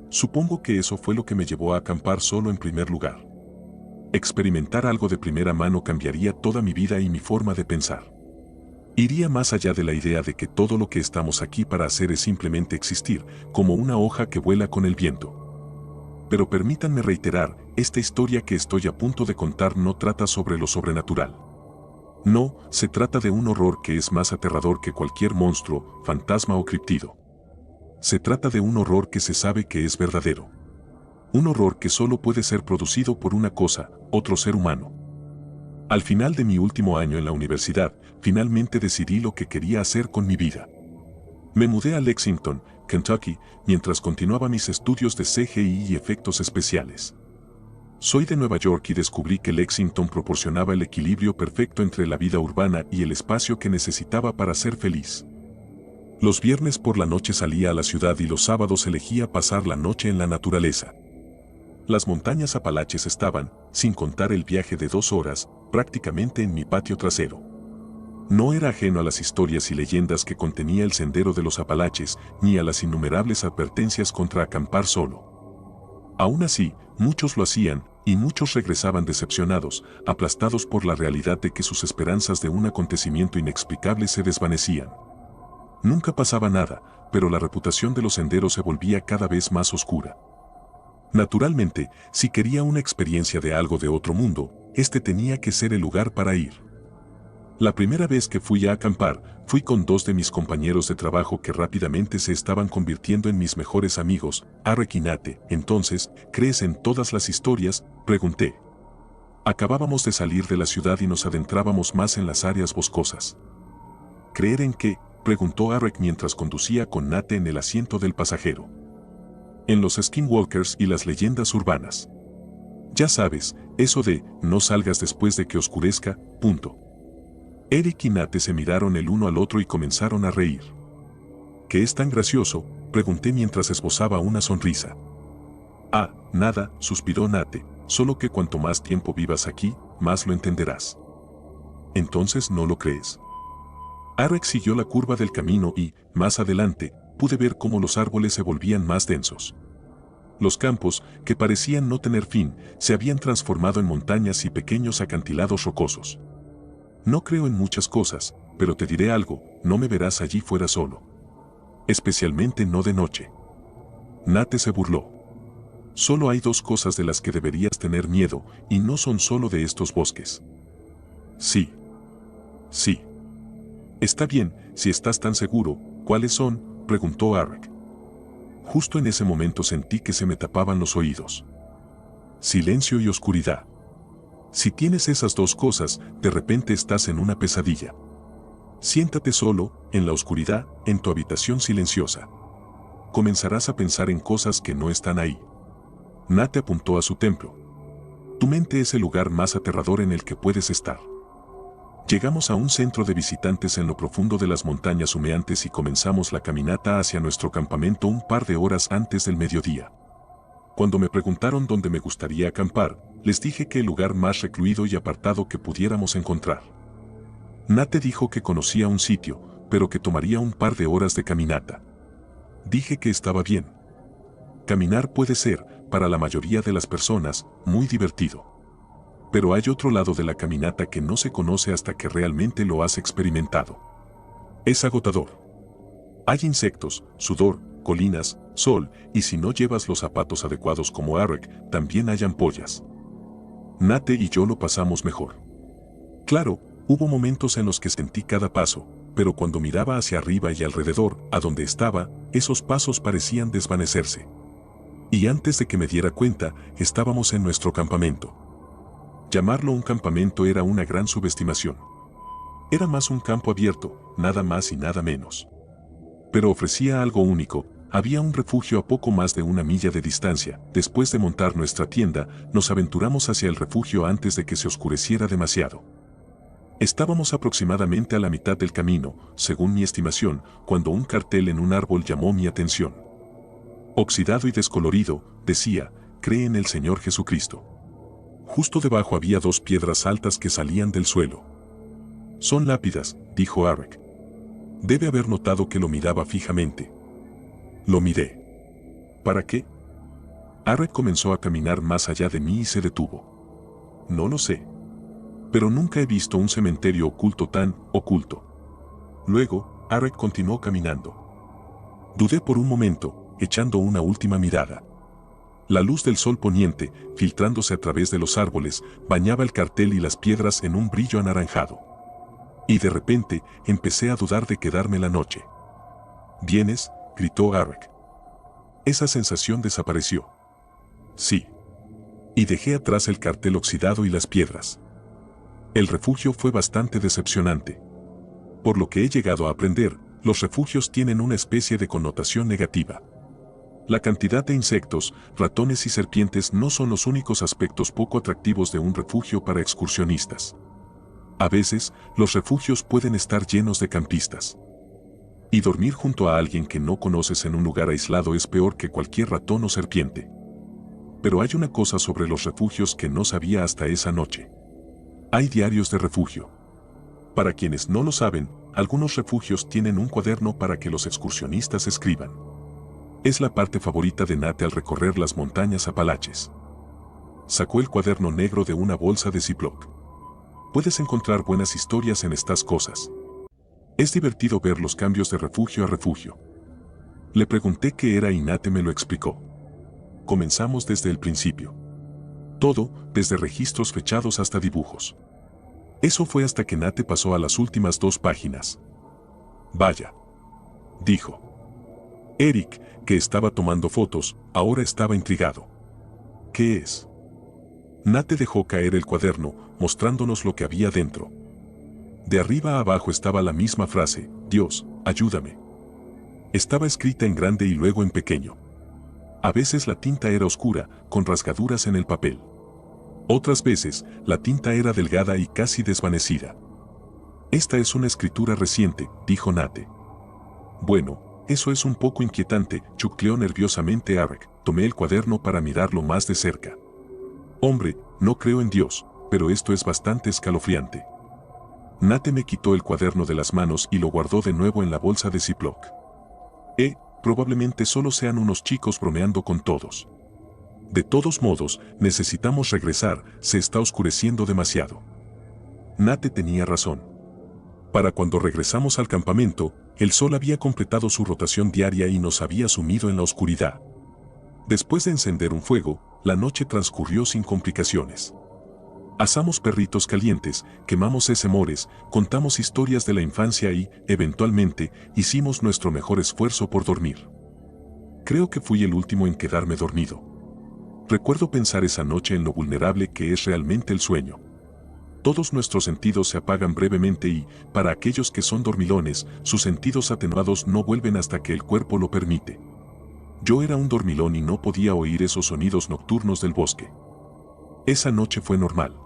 Supongo que eso fue lo que me llevó a acampar solo en primer lugar. Experimentar algo de primera mano cambiaría toda mi vida y mi forma de pensar. Iría más allá de la idea de que todo lo que estamos aquí para hacer es simplemente existir, como una hoja que vuela con el viento. Pero permítanme reiterar, esta historia que estoy a punto de contar no trata sobre lo sobrenatural. No, se trata de un horror que es más aterrador que cualquier monstruo, fantasma o criptido. Se trata de un horror que se sabe que es verdadero. Un horror que solo puede ser producido por una cosa, otro ser humano. Al final de mi último año en la universidad, finalmente decidí lo que quería hacer con mi vida. Me mudé a Lexington, Kentucky, mientras continuaba mis estudios de CGI y efectos especiales. Soy de Nueva York y descubrí que Lexington proporcionaba el equilibrio perfecto entre la vida urbana y el espacio que necesitaba para ser feliz. Los viernes por la noche salía a la ciudad y los sábados elegía pasar la noche en la naturaleza. Las montañas Apalaches estaban, sin contar el viaje de 2 horas, prácticamente en mi patio trasero. No era ajeno a las historias y leyendas que contenía el sendero de los Apalaches, ni a las innumerables advertencias contra acampar solo. Aún así, muchos lo hacían, y muchos regresaban decepcionados, aplastados por la realidad de que sus esperanzas de un acontecimiento inexplicable se desvanecían. Nunca pasaba nada, pero la reputación de los senderos se volvía cada vez más oscura. Naturalmente, si quería una experiencia de algo de otro mundo, este tenía que ser el lugar para ir. La primera vez que fui a acampar, fui con 2 de mis compañeros de trabajo que rápidamente se estaban convirtiendo en mis mejores amigos, Arek y Nate. Entonces, ¿crees en todas las historias?, pregunté. Acabábamos de salir de la ciudad y nos adentrábamos más en las áreas boscosas. ¿Creer en qué?, preguntó Arek mientras conducía con Nate en el asiento del pasajero. En los skinwalkers y las leyendas urbanas. Ya sabes, eso de, no salgas después de que oscurezca, punto. Eric y Nate se miraron el uno al otro y comenzaron a reír. ¿Qué es tan gracioso?, pregunté mientras esbozaba una sonrisa. Ah, nada, suspiró Nate, solo que cuanto más tiempo vivas aquí, más lo entenderás. ¿Entonces no lo crees? Arek siguió la curva del camino y, más adelante, pude ver cómo los árboles se volvían más densos. Los campos, que parecían no tener fin, se habían transformado en montañas y pequeños acantilados rocosos. No creo en muchas cosas, pero te diré algo, no me verás allí fuera solo. Especialmente no de noche. Nate se burló. Solo hay 2 cosas de las que deberías tener miedo, y no son solo de estos bosques. Sí. Sí. Está bien, si estás tan seguro, ¿cuáles son?, preguntó Arek. Justo en ese momento sentí que se me tapaban los oídos. Silencio y oscuridad. Si tienes esas 2 cosas, de repente estás en una pesadilla. Siéntate solo, en la oscuridad, en tu habitación silenciosa. Comenzarás a pensar en cosas que no están ahí. Nate apuntó a su templo. Tu mente es el lugar más aterrador en el que puedes estar. Llegamos a un centro de visitantes en lo profundo de las montañas humeantes y comenzamos la caminata hacia nuestro campamento un par de horas antes del mediodía. Cuando me preguntaron dónde me gustaría acampar, les dije que el lugar más recluido y apartado que pudiéramos encontrar. Nate dijo que conocía un sitio, pero que tomaría un par de horas de caminata. Dije que estaba bien. Caminar puede ser, para la mayoría de las personas, muy divertido. Pero hay otro lado de la caminata que no se conoce hasta que realmente lo has experimentado. Es agotador. Hay insectos, sudor, colinas, sol, y si no llevas los zapatos adecuados como Arek, también hay ampollas. Nate y yo lo pasamos mejor. Claro, hubo momentos en los que sentí cada paso, pero cuando miraba hacia arriba y alrededor, a donde estaba, esos pasos parecían desvanecerse. Y antes de que me diera cuenta, estábamos en nuestro campamento. Llamarlo un campamento era una gran subestimación. Era más un campo abierto, nada más y nada menos. Pero ofrecía algo único, había un refugio a poco más de 1 milla de distancia. Después de montar nuestra tienda, nos aventuramos hacia el refugio antes de que se oscureciera demasiado. Estábamos aproximadamente a la mitad del camino, según mi estimación, cuando un cartel en un árbol llamó mi atención. Oxidado y descolorido, decía, cree en el Señor Jesucristo. Justo debajo había dos piedras altas que salían del suelo. Son lápidas, dijo Arik. Debe haber notado que lo miraba fijamente. Lo miré. ¿Para qué? Arik comenzó a caminar más allá de mí y se detuvo. No lo sé. Pero nunca he visto un cementerio oculto tan oculto. Luego, Arik continuó caminando. Dudé por un momento, echando una última mirada. La luz del sol poniente, filtrándose a través de los árboles, bañaba el cartel y las piedras en un brillo anaranjado. Y de repente, empecé a dudar de quedarme la noche. ¿Vienes?, gritó Arik. Esa sensación desapareció. Sí. Y dejé atrás el cartel oxidado y las piedras. El refugio fue bastante decepcionante. Por lo que he llegado a aprender, los refugios tienen una especie de connotación negativa. La cantidad de insectos, ratones y serpientes no son los únicos aspectos poco atractivos de un refugio para excursionistas. A veces, los refugios pueden estar llenos de campistas. Y dormir junto a alguien que no conoces en un lugar aislado es peor que cualquier ratón o serpiente. Pero hay una cosa sobre los refugios que no sabía hasta esa noche. Hay diarios de refugio. Para quienes no lo saben, algunos refugios tienen un cuaderno para que los excursionistas escriban. Es la parte favorita de Nate al recorrer las montañas Apalaches. Sacó el cuaderno negro de una bolsa de Ziploc. Puedes encontrar buenas historias en estas cosas. Es divertido ver los cambios de refugio a refugio. Le pregunté qué era y Nate me lo explicó. Comenzamos desde el principio. Todo, desde registros fechados hasta dibujos. Eso fue hasta que Nate pasó a las últimas 2 páginas. Vaya, dijo. Eric, que estaba tomando fotos, ahora estaba intrigado. ¿Qué es? Nate dejó caer el cuaderno, mostrándonos lo que había dentro. De arriba a abajo estaba la misma frase, Dios, ayúdame. Estaba escrita en grande y luego en pequeño. A veces la tinta era oscura, con rasgaduras en el papel. Otras veces, la tinta era delgada y casi desvanecida. Esta es una escritura reciente, dijo Nate. Bueno, eso es un poco inquietante, chucleó nerviosamente Arik. Tomé el cuaderno para mirarlo más de cerca. Hombre, no creo en Dios, pero esto es bastante escalofriante. Nate me quitó el cuaderno de las manos y lo guardó de nuevo en la bolsa de Ziploc. Probablemente solo sean unos chicos bromeando con todos. De todos modos, necesitamos regresar, se está oscureciendo demasiado. Nate tenía razón. Para cuando regresamos al campamento, el sol había completado su rotación diaria y nos había sumido en la oscuridad. Después de encender un fuego, la noche transcurrió sin complicaciones. Asamos perritos calientes, quemamos esemores, contamos historias de la infancia y, eventualmente, hicimos nuestro mejor esfuerzo por dormir. Creo que fui el último en quedarme dormido. Recuerdo pensar esa noche en lo vulnerable que es realmente el sueño. Todos nuestros sentidos se apagan brevemente y, para aquellos que son dormilones, sus sentidos atenuados no vuelven hasta que el cuerpo lo permite. Yo era un dormilón y no podía oír esos sonidos nocturnos del bosque. Esa noche fue normal.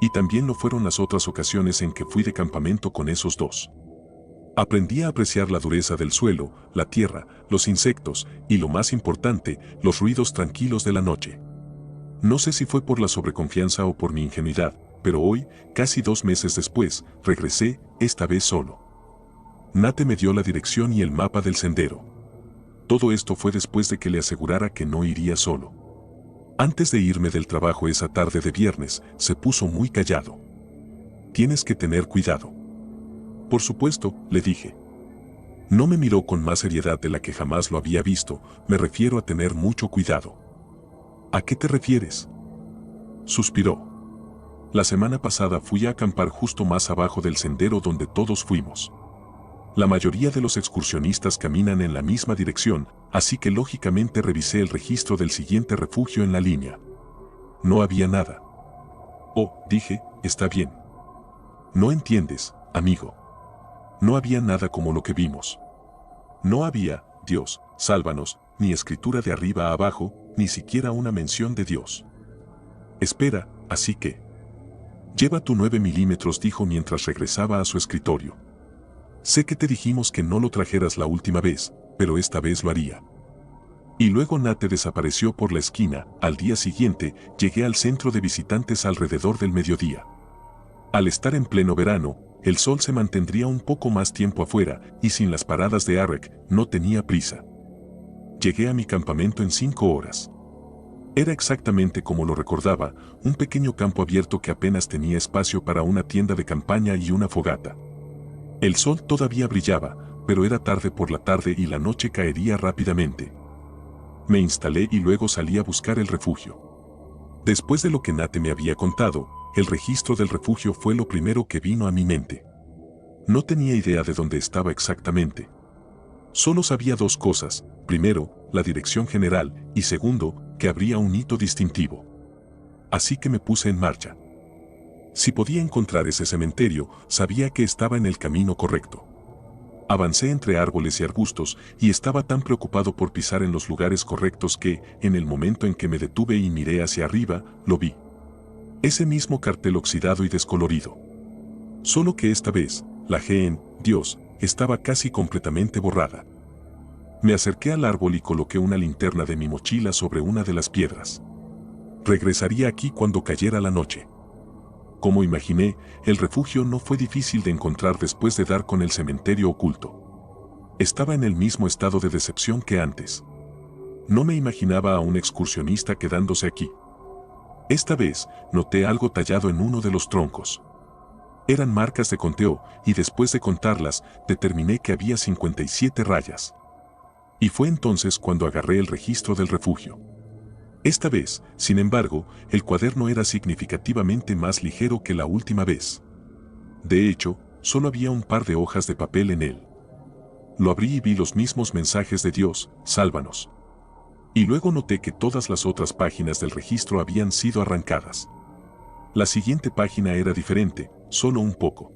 Y también lo fueron las otras ocasiones en que fui de campamento con esos dos. Aprendí a apreciar la dureza del suelo, la tierra, los insectos y, lo más importante, los ruidos tranquilos de la noche. No sé si fue por la sobreconfianza o por mi ingenuidad, pero hoy, casi 2 meses después, regresé, esta vez solo. Nate me dio la dirección y el mapa del sendero. Todo esto fue después de que le asegurara que no iría solo. Antes de irme del trabajo esa tarde de viernes, se puso muy callado. Tienes que tener cuidado. Por supuesto, le dije. No me miró con más seriedad de la que jamás lo había visto, me refiero a tener mucho cuidado. ¿A qué te refieres? Suspiró. La semana pasada fui a acampar justo más abajo del sendero donde todos fuimos. La mayoría de los excursionistas caminan en la misma dirección, así que lógicamente revisé el registro del siguiente refugio en la línea. No había nada. Oh, dije, está bien. No entiendes, amigo. No había nada como lo que vimos. No había, Dios, sálvanos, ni escritura de arriba a abajo, ni siquiera una mención de Dios. Espera, así que... Lleva tu 9 milímetros, dijo mientras regresaba a su escritorio. Sé que te dijimos que no lo trajeras la última vez, pero esta vez lo haría. Y luego Nate desapareció por la esquina. Al día siguiente, llegué al centro de visitantes alrededor del mediodía. Al estar en pleno verano, el sol se mantendría un poco más tiempo afuera, y sin las paradas de Arrek, no tenía prisa. Llegué a mi campamento en 5 horas. Era exactamente como lo recordaba, un pequeño campo abierto que apenas tenía espacio para una tienda de campaña y una fogata. El sol todavía brillaba, pero era tarde por la tarde y la noche caería rápidamente. Me instalé y luego salí a buscar el refugio. Después de lo que Nate me había contado, el registro del refugio fue lo primero que vino a mi mente. No tenía idea de dónde estaba exactamente. Solo sabía 2 cosas: primero, la dirección general, y segundo, que habría un hito distintivo. Así que me puse en marcha. Si podía encontrar ese cementerio, sabía que estaba en el camino correcto. Avancé entre árboles y arbustos y estaba tan preocupado por pisar en los lugares correctos que, en el momento en que me detuve y miré hacia arriba, lo vi. Ese mismo cartel oxidado y descolorido. Solo que esta vez, la G en Dios estaba casi completamente borrada. Me acerqué al árbol y coloqué una linterna de mi mochila sobre una de las piedras. Regresaría aquí cuando cayera la noche. Como imaginé, el refugio no fue difícil de encontrar después de dar con el cementerio oculto. Estaba en el mismo estado de decepción que antes. No me imaginaba a un excursionista quedándose aquí. Esta vez, noté algo tallado en uno de los troncos. Eran marcas de conteo, y después de contarlas, determiné que había 57 rayas. Y fue entonces cuando agarré el registro del refugio. Esta vez, sin embargo, el cuaderno era significativamente más ligero que la última vez. De hecho, solo había un par de hojas de papel en él. Lo abrí y vi los mismos mensajes de Dios, sálvanos. Y luego noté que todas las otras páginas del registro habían sido arrancadas. La siguiente página era diferente, solo un poco.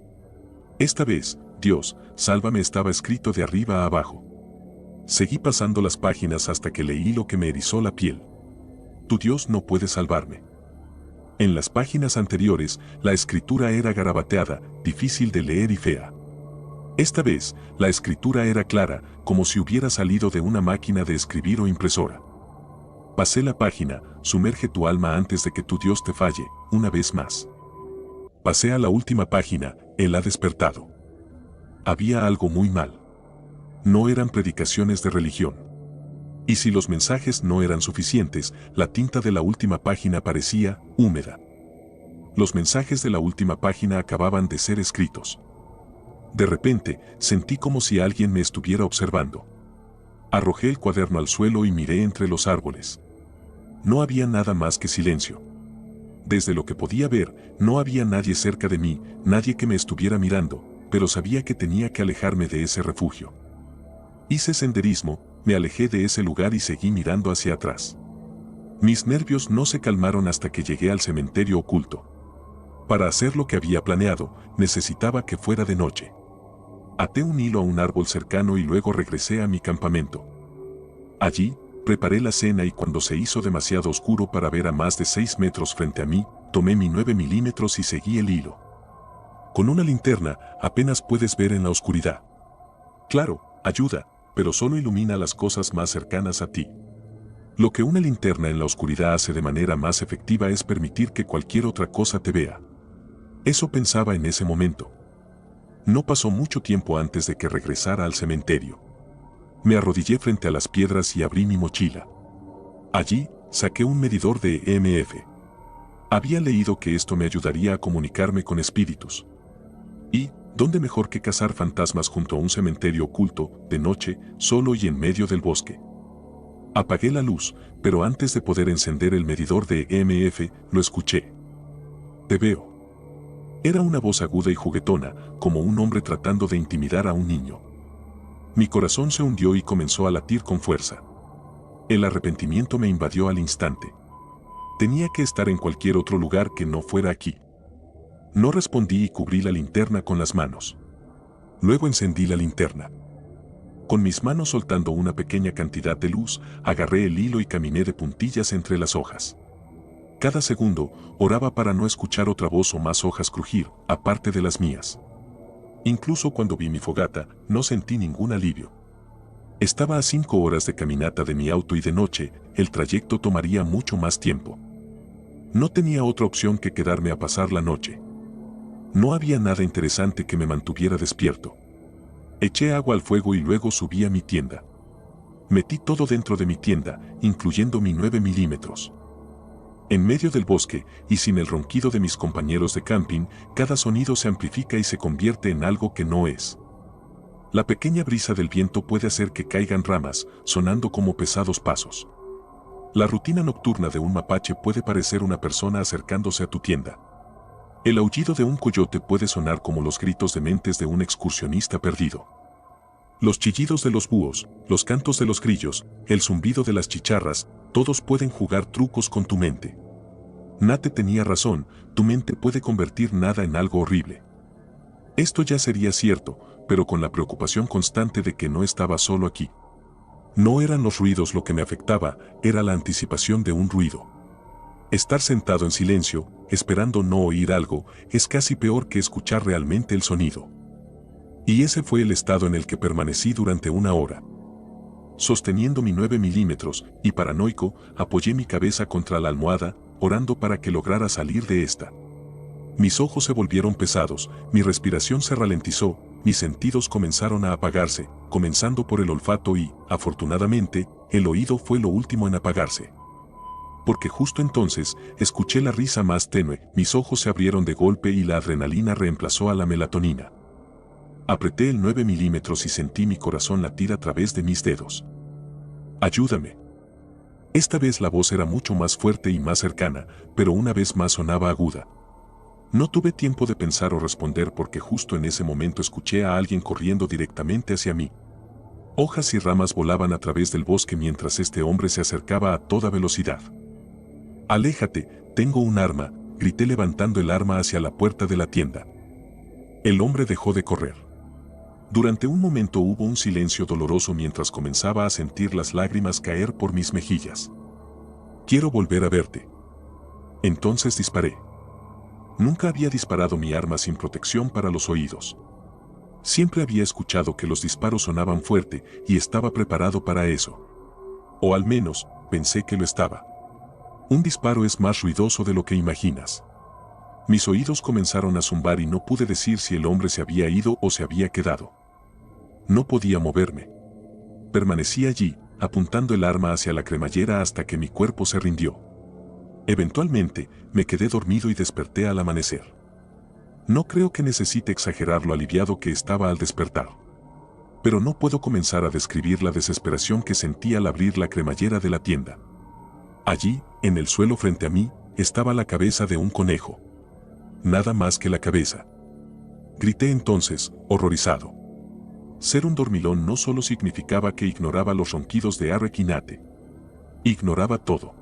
Esta vez, Dios, sálvame estaba escrito de arriba a abajo. Seguí pasando las páginas hasta que leí lo que me erizó la piel. Tu Dios no puede salvarme. En las páginas anteriores, la escritura era garabateada, difícil de leer y fea. Esta vez, la escritura era clara, como si hubiera salido de una máquina de escribir o impresora. Pasé la página, sumerge tu alma antes de que tu Dios te falle, una vez más. Pasé a la última página, Él ha despertado. Había algo muy mal. No eran predicaciones de religión. Y si los mensajes no eran suficientes, la tinta de la última página parecía húmeda. Los mensajes de la última página acababan de ser escritos. De repente, sentí como si alguien me estuviera observando. Arrojé el cuaderno al suelo y miré entre los árboles. No había nada más que silencio. Desde lo que podía ver, no había nadie cerca de mí, nadie que me estuviera mirando, pero sabía que tenía que alejarme de ese refugio. Hice senderismo, me alejé de ese lugar y seguí mirando hacia atrás. Mis nervios no se calmaron hasta que llegué al cementerio oculto. Para hacer lo que había planeado, necesitaba que fuera de noche. Até un hilo a un árbol cercano y luego regresé a mi campamento. Allí, preparé la cena y cuando se hizo demasiado oscuro para ver a más de 6 metros frente a mí, tomé mi 9 milímetros y seguí el hilo. Con una linterna, apenas puedes ver en la oscuridad. Claro, ayuda, pero solo ilumina las cosas más cercanas a ti. Lo que una linterna en la oscuridad hace de manera más efectiva es permitir que cualquier otra cosa te vea. Eso pensaba en ese momento. No pasó mucho tiempo antes de que regresara al cementerio. Me arrodillé frente a las piedras y abrí mi mochila. Allí, saqué un medidor de EMF. Había leído que esto me ayudaría a comunicarme con espíritus. Y, ¿dónde mejor que cazar fantasmas junto a un cementerio oculto, de noche, solo y en medio del bosque? Apagué la luz, pero antes de poder encender el medidor de EMF, lo escuché. Te veo. Era una voz aguda y juguetona, como un hombre tratando de intimidar a un niño. Mi corazón se hundió y comenzó a latir con fuerza. El arrepentimiento me invadió al instante. Tenía que estar en cualquier otro lugar que no fuera aquí. No respondí y cubrí la linterna con las manos. Luego encendí la linterna. Con mis manos soltando una pequeña cantidad de luz, agarré el hilo y caminé de puntillas entre las hojas. Cada segundo, oraba para no escuchar otra voz o más hojas crujir, aparte de las mías. Incluso cuando vi mi fogata, no sentí ningún alivio. Estaba a 5 horas de caminata de mi auto y de noche, el trayecto tomaría mucho más tiempo. No tenía otra opción que quedarme a pasar la noche. No había nada interesante que me mantuviera despierto. Eché agua al fuego y luego subí a mi tienda. Metí todo dentro de mi tienda, incluyendo mi 9 milímetros. En medio del bosque, y sin el ronquido de mis compañeros de camping, cada sonido se amplifica y se convierte en algo que no es. La pequeña brisa del viento puede hacer que caigan ramas, sonando como pesados pasos. La rutina nocturna de un mapache puede parecer una persona acercándose a tu tienda. El aullido de un coyote puede sonar como los gritos dementes de un excursionista perdido. Los chillidos de los búhos, los cantos de los grillos, el zumbido de las chicharras, todos pueden jugar trucos con tu mente. Nate tenía razón, tu mente puede convertir nada en algo horrible. Esto ya sería cierto, pero con la preocupación constante de que no estaba solo aquí. No eran los ruidos lo que me afectaba, era la anticipación de un ruido. Estar sentado en silencio, esperando no oír algo, es casi peor que escuchar realmente el sonido. Y ese fue el estado en el que permanecí durante una hora. Sosteniendo mi 9 milímetros, y paranoico, apoyé mi cabeza contra la almohada, orando para que lograra salir de esta. Mis ojos se volvieron pesados, mi respiración se ralentizó, mis sentidos comenzaron a apagarse, comenzando por el olfato y, afortunadamente, el oído fue lo último en apagarse. Porque justo entonces, escuché la risa más tenue, mis ojos se abrieron de golpe y la adrenalina reemplazó a la melatonina. Apreté el 9 milímetros y sentí mi corazón latir a través de mis dedos. ¡Ayúdame! Esta vez la voz era mucho más fuerte y más cercana, pero una vez más sonaba aguda. No tuve tiempo de pensar o responder porque justo en ese momento escuché a alguien corriendo directamente hacia mí. Hojas y ramas volaban a través del bosque mientras este hombre se acercaba a toda velocidad. ¡Aléjate! Tengo un arma, grité levantando el arma hacia la puerta de la tienda. El hombre dejó de correr. Durante un momento hubo un silencio doloroso mientras comenzaba a sentir las lágrimas caer por mis mejillas. Quiero volver a verte. Entonces disparé. Nunca había disparado mi arma sin protección para los oídos. Siempre había escuchado que los disparos sonaban fuerte y estaba preparado para eso. O al menos, pensé que lo estaba. Un disparo es más ruidoso de lo que imaginas. Mis oídos comenzaron a zumbar y no pude decir si el hombre se había ido o se había quedado. No podía moverme. Permanecí allí, apuntando el arma hacia la cremallera hasta que mi cuerpo se rindió. Eventualmente, me quedé dormido y desperté al amanecer. No creo que necesite exagerar lo aliviado que estaba al despertar. Pero no puedo comenzar a describir la desesperación que sentí al abrir la cremallera de la tienda. Allí, en el suelo frente a mí, estaba la cabeza de un conejo. Nada más que la cabeza. Grité entonces, horrorizado. Ser un dormilón no solo significaba que ignoraba los ronquidos de Arek y Nate. Ignoraba todo.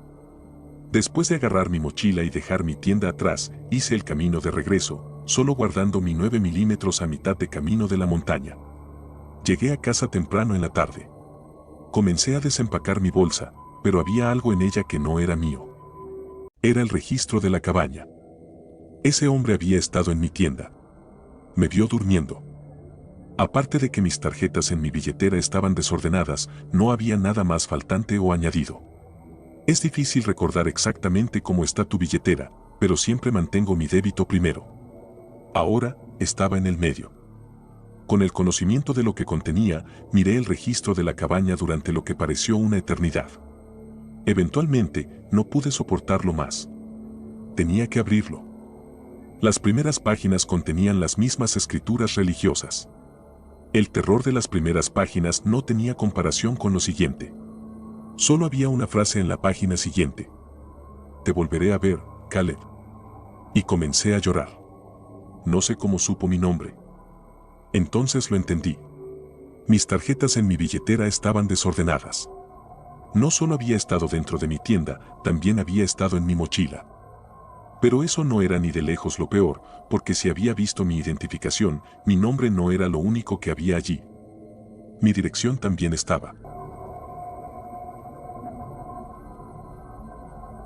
Después de agarrar mi mochila y dejar mi tienda atrás, hice el camino de regreso, solo guardando mi 9 milímetros a mitad de camino de la montaña. Llegué a casa temprano en la tarde. Comencé a desempacar mi bolsa, pero había algo en ella que no era mío. Era el registro de la cabaña. Ese hombre había estado en mi tienda. Me vio durmiendo. Aparte de que mis tarjetas en mi billetera estaban desordenadas, no había nada más faltante o añadido. Es difícil recordar exactamente cómo está tu billetera, pero siempre mantengo mi débito primero. Ahora, estaba en el medio. Con el conocimiento de lo que contenía, miré el registro de la cabaña durante lo que pareció una eternidad. Eventualmente, no pude soportarlo más. Tenía que abrirlo. Las primeras páginas contenían las mismas escrituras religiosas. El terror de las primeras páginas no tenía comparación con lo siguiente. Solo había una frase en la página siguiente. Te volveré a ver, Caleb. Y comencé a llorar. No sé cómo supo mi nombre. Entonces lo entendí. Mis tarjetas en mi billetera estaban desordenadas. No solo había estado dentro de mi tienda, también había estado en mi mochila. Pero eso no era ni de lejos lo peor, porque si había visto mi identificación, mi nombre no era lo único que había allí. Mi dirección también estaba.